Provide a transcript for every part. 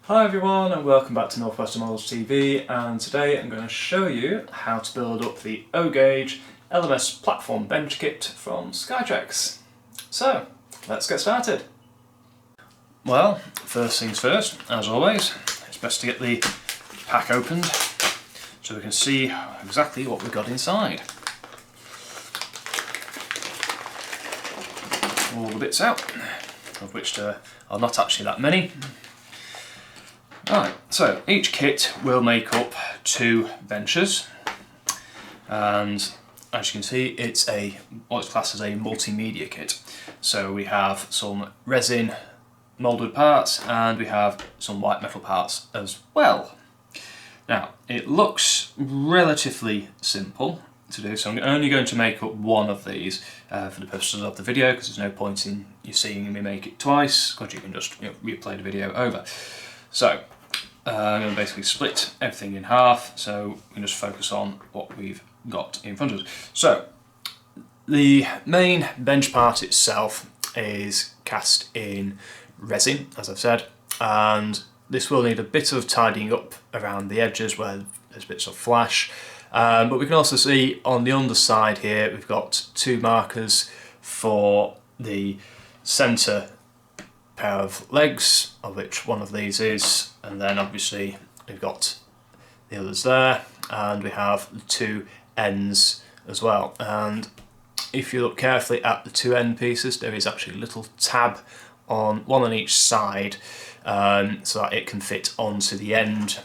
Hi everyone and welcome back to Northwestern Models TV, and today I'm going to show you how to build up the O-Gauge LMS platform bench kit from Skytrex. So let's get started. Well, first things first, as always, it's best to get the pack opened so we can see exactly what we've got inside. All the bits out, of which there are not actually that many. Right, so each kit will make up 2 benches, and as you can see it's what's classed as a multimedia kit. So we have some resin moulded parts and we have some white metal parts as well. Now it looks relatively simple to do, so I'm only going to make up one of these for the purposes of the video, because there's no point in you seeing me make it twice, because you can just replay the video over. So I'm going to basically split everything in half so we can just focus on what we've got in front of us. So the main bench part itself is cast in resin, as I've said, and this will need a bit of tidying up around the edges where there's bits of flash, but we can also see on the underside here we've got 2 markers for the centre pair of legs, of which one of these is, and then obviously we've got the others there, and we have the 2 ends as well. And if you look carefully at the 2 end pieces, there is actually a little tab on one on each side, so that it can fit onto the end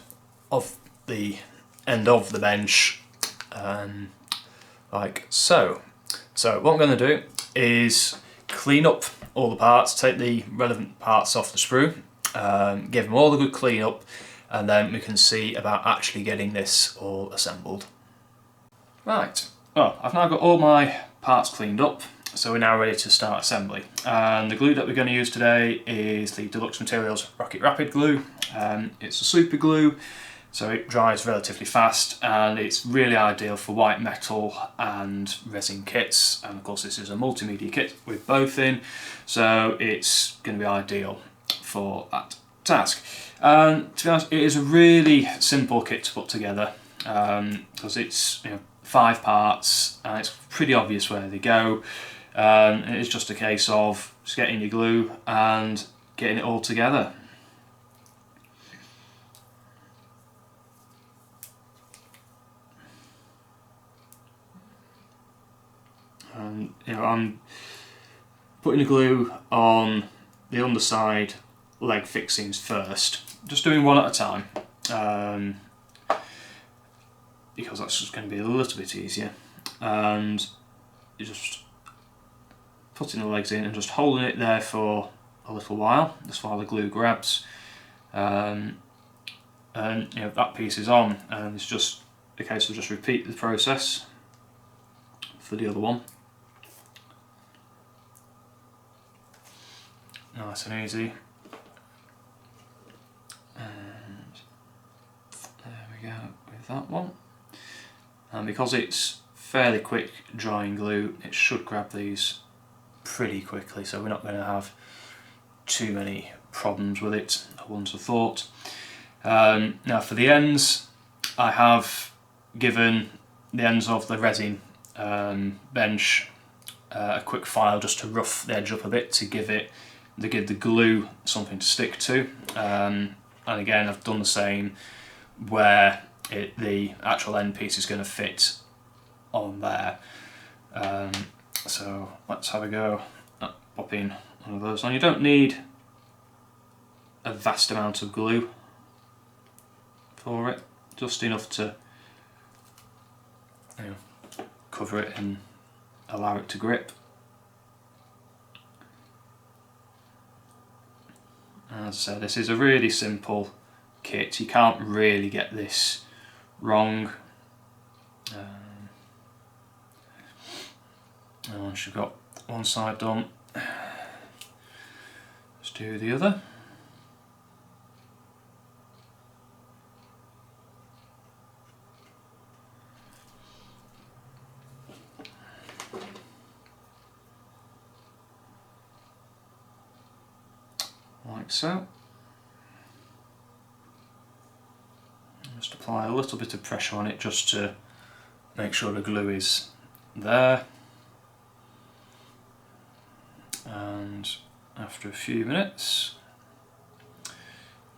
of the bench, like so. So what I'm going to do is clean up all the parts, take the relevant parts off the sprue, give them all a good clean up, and then we can see about actually getting this all assembled. Right, well, I've now got all my parts cleaned up, so we're now ready to start assembly. And the glue that we're going to use today is the Deluxe Materials Rocket Rapid glue. It's a super glue, so it dries relatively fast, and it's really ideal for white metal and resin kits. And of course this is a multimedia kit with both in, so it's going to be ideal for that task. And to be honest, it is a really simple kit to put together, because it's 5 parts and it's pretty obvious where they go. It's just a case of just getting your glue and getting it all together. I'm putting the glue on the underside leg fixings first, just doing one at a time, because that's just going to be a little bit easier. And you're just putting the legs in and just holding it there for a little while, just while the glue grabs, and that piece is on, and it's just a case of just repeat the process for the other one. Nice and easy. And there we go with that one. And because it's fairly quick drying glue, it should grab these pretty quickly, so we're not going to have too many problems with it, I wouldn't have thought. Now for the ends, I have given the ends of the resin bench a quick file just to rough the edge up a bit to give the glue something to stick to, and again I've done the same where the actual end piece is going to fit on there. So let's have a go at popping one of those on. You don't need a vast amount of glue for it, just enough to cover it and allow it to grip. As I said, this is a really simple kit, you can't really get this wrong. And once you've got one side done, let's do the other. Like so. apply a little bit of pressure on it just to make sure the glue is there, and after a few minutes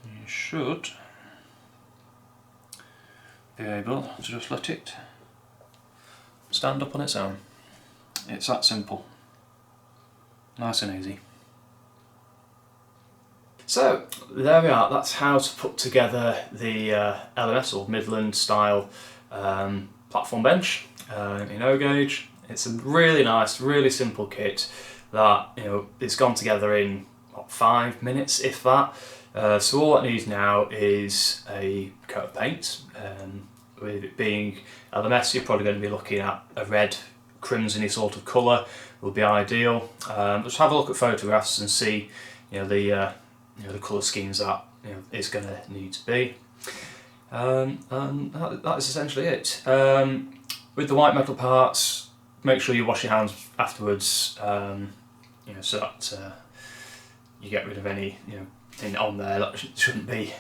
you should be able to just let it stand up on its own. It's that simple, nice and easy. So there we are, that's how to put together the LMS or Midland style platform bench in O gauge. It's a really nice, really simple kit that, you know, it's gone together in what, 5 minutes, if that. So all it needs now is a coat of paint. With it being LMS, you're probably going to be looking at a red, crimsony sort of colour would be ideal. Just have a look at photographs and see, you know, the colour schemes that, you know, it's going to need to be. And that is essentially it. With the white metal parts, make sure you wash your hands afterwards, you know, so that you get rid of any, you know, thing on there that shouldn't be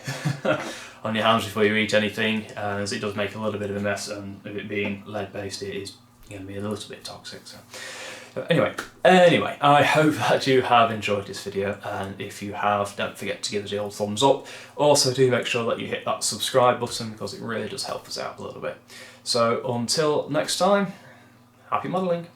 on your hands before you eat anything, as it does make a little bit of a mess, and with it being lead based it is going to be a little bit toxic. So anyway, I hope that you have enjoyed this video, and if you have, don't forget to give it the old thumbs up. Also do make sure that you hit that subscribe button, because it really does help us out a little bit. So until next time, happy modelling.